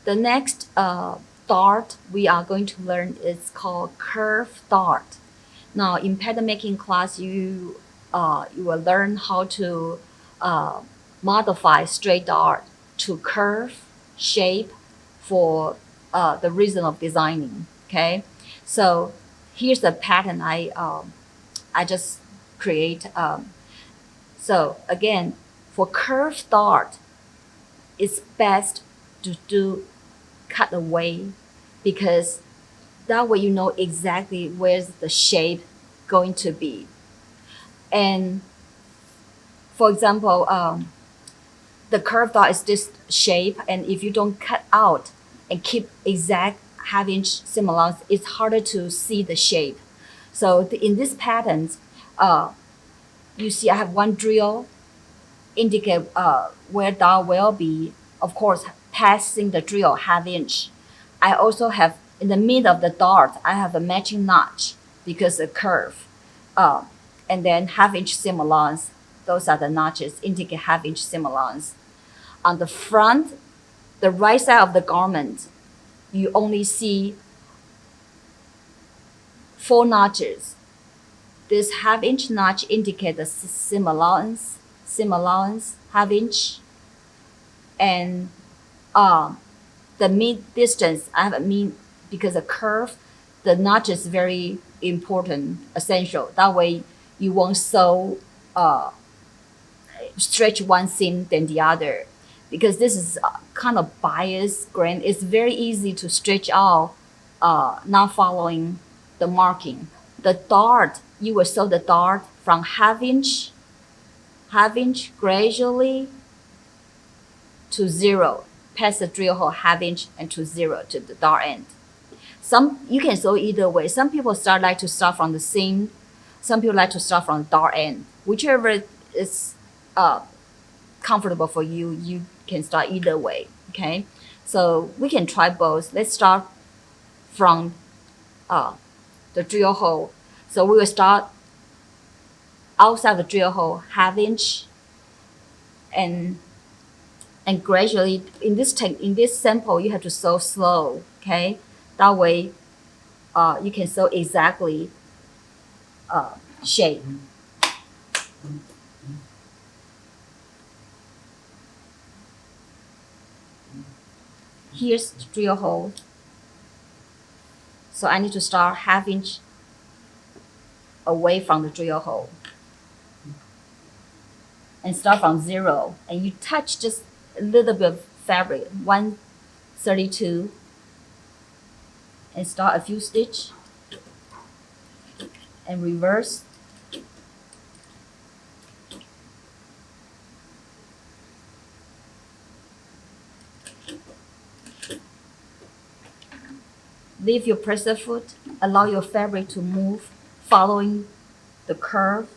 The next dart we are going to learn is called curve dart. Now, in pattern making class, you will learn how to modify straight dart to curve shape for the reason of designing. Okay, so here's the pattern I just create. So again, for curve dart, it's best to do cut away because that way you know exactly where's the shape going to be. And for example, the curved dot is this shape, and if you don't cut out and keep exact half-inch seam allowance, it's harder to see the shape. So in this pattern, you see I have one drill indicate where dot will be, of course, passing the drill half-inch. I also have, in the middle of the dart, I have a matching notch because the curve. And then half-inch seam allowance, those are the notches, indicate half-inch seam allowance. On the front, the right side of the garment, you only see 4 notches. This half-inch notch indicates the seam allowance, half-inch, and the mean distance, I have a mean because the curve, the notch is very important, essential. That way you won't so stretch one seam than the other. Because this is kind of biased grain, it's very easy to stretch out not following the marking. The dart, you will sew the dart from half-inch gradually to 0, past the drill hole half-inch and to 0 to the dart end. You can sew either way. Some people like to start from the seam. Some people like to start from the dart end. Whichever is comfortable for you, you can start either way. Okay, so we can try both. Let's start from the drill hole. So we will start outside the drill hole half-inch, and gradually in this sample you have to sew slow. Okay, that way you can sew exactly shape. Here's the drill hole. So I need to start half-inch away from the drill hole and start from 0. And you touch just a little bit of fabric, 132, and start a few stitches and reverse. Leave your presser foot, allow your fabric to move following the curve.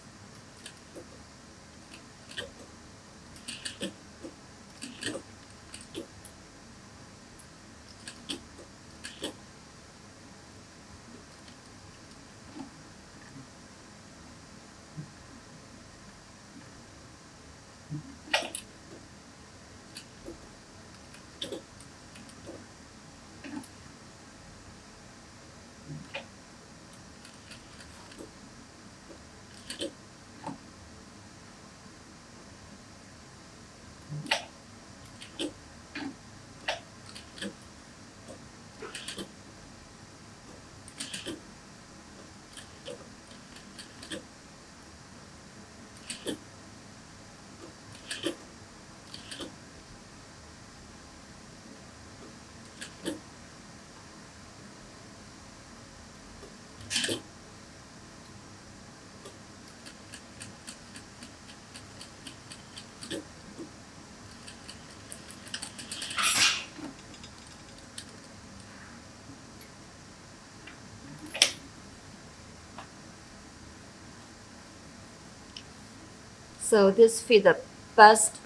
So this fit the bust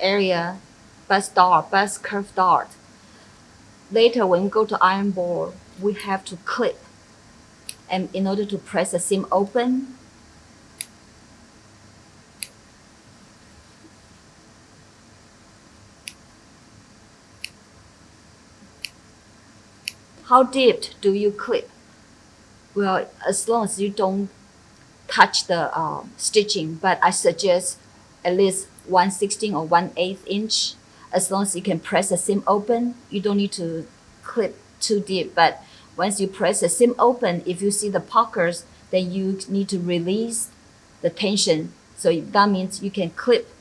area, bust dart, bust curved dart. Later when we go to iron board, we have to clip. And in order to press the seam open, How deep do you clip? Well, as long as you don't touch the stitching, but I suggest at least 1/16 or 1/8 inch. As long as you can press the seam open, you don't need to clip too deep. But once you press the seam open, if you see the puckers, then you need to release the tension. So that means you can clip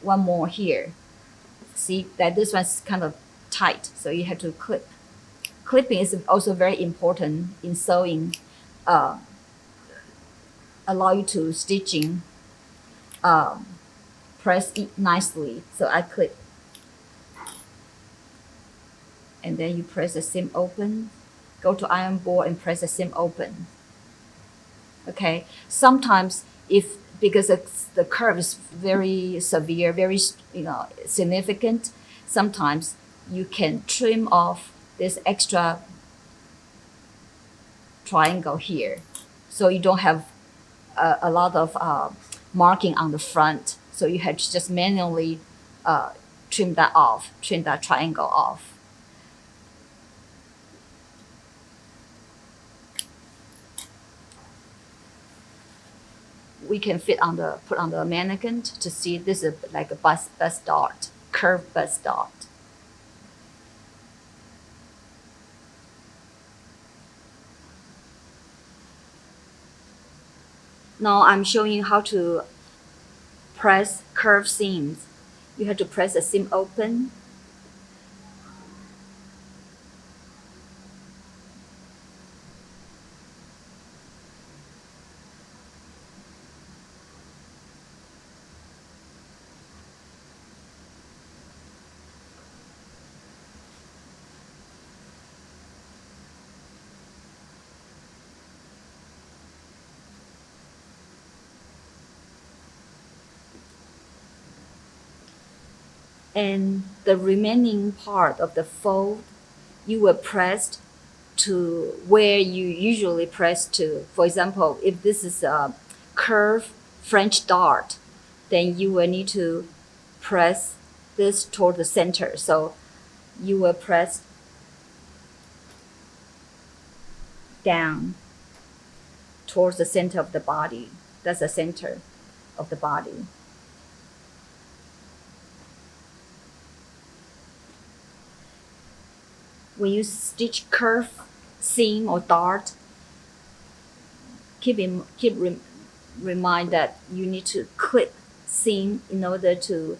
one more here. See that this one's kind of tight, so you have to clip. Clipping is also very important in sewing. Allow you to stitching press it nicely. So I clip, and then you press the seam open. Go to iron board and press the seam open. Okay. Sometimes if because the curve is very severe, very significant, sometimes you can trim off this extra triangle here, so you don't have a lot of marking on the front. So you have to just manually trim that off, trim that triangle off. We can put on the mannequin to see this is like a bust dart, curved bust dart. Now I'm showing you how to press curved seams. You have to press the seam open. And the remaining part of the fold, you will press to where you usually press to. For example, if this is a curved French dart, then you will need to press this toward the center. So you will press down towards the center of the body. That's the center of the body. When you stitch curve seam or dart, remind that you need to clip seam in order to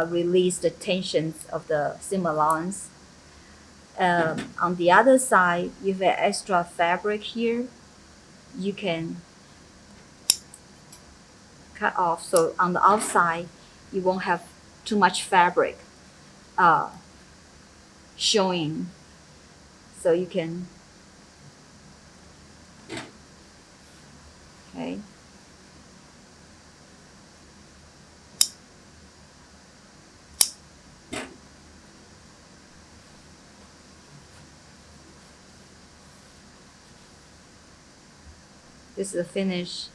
release the tensions of the seam allowance. On the other side, you have extra fabric here. You can cut off. So on the outside, you won't have too much fabric showing. So you can, okay. This is the finished